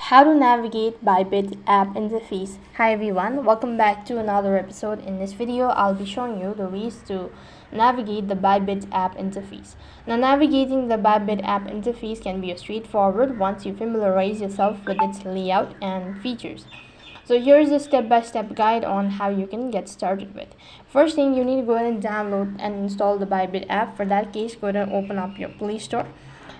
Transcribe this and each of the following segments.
How to navigate Bybit app interface. Hi everyone, welcome back to another episode. In this video, I'll be showing you the ways to navigate the Bybit app interface. Now, navigating the Bybit app interface can be straightforward once you familiarize yourself with its layout and features. So here's a step-by-step guide on how you can get started with. First thing, you need to go ahead and download and install the Bybit app. For that case, go ahead and open up your Play Store,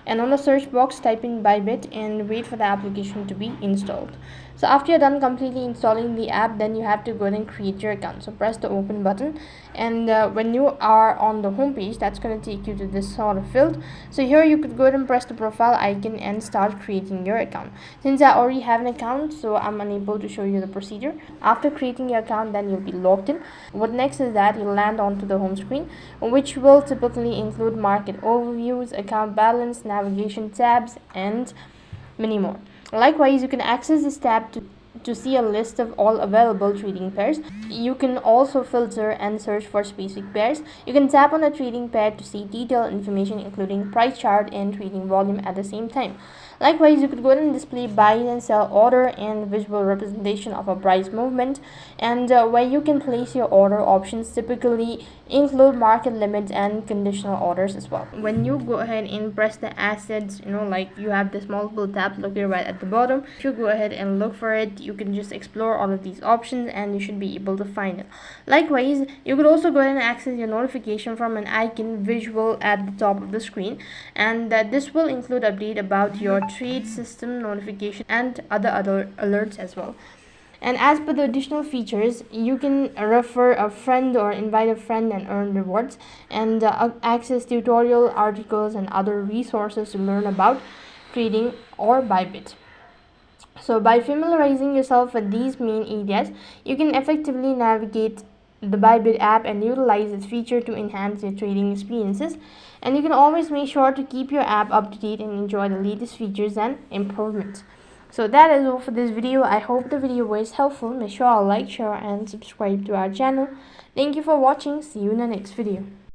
and on the search box type in Bybit and wait for the application to be installed. So after you're done completely installing the app, then you have to go ahead and create your account. So press the open button, and when you are on the home page, that's going to take you to this sort of field. So here you could go ahead and press the profile icon and start creating your account. Since I already have an account, so I'm unable to show you the procedure. After creating your account, then you'll be logged in. What next is that you'll land onto the home screen, which will typically include market overviews, account balance, navigation tabs, and many more. Likewise, you can access this tab to see a list of all available trading pairs. You can also filter and search for specific pairs. You can tap on a trading pair to see detailed information including price chart and trading volume at the same time. Likewise, you could go ahead and display buy and sell order and visual representation of a price movement, and where you can place your order options typically include market limits and conditional orders as well. When you go ahead and press the assets, like you have this multiple tabs located right at the bottom. If you go ahead and look for it, you can just explore all of these options and you should be able to find it. Likewise, you could also go ahead and access your notification from an icon visual at the top of the screen, and this will include update about your trade system notification and other alerts as well. And as per the additional features, you can refer a friend or invite a friend and earn rewards, and access tutorial articles and other resources to learn about trading or Bybit. So by familiarizing yourself with these main areas, you can effectively navigate the Bybit app and utilize its feature to enhance your trading experiences. And you can always make sure to keep your app up to date and enjoy the latest features and improvements. So that is all for this video. I hope the video was helpful. Make sure to like, share, and subscribe to our channel. Thank you for watching. See you in the next video.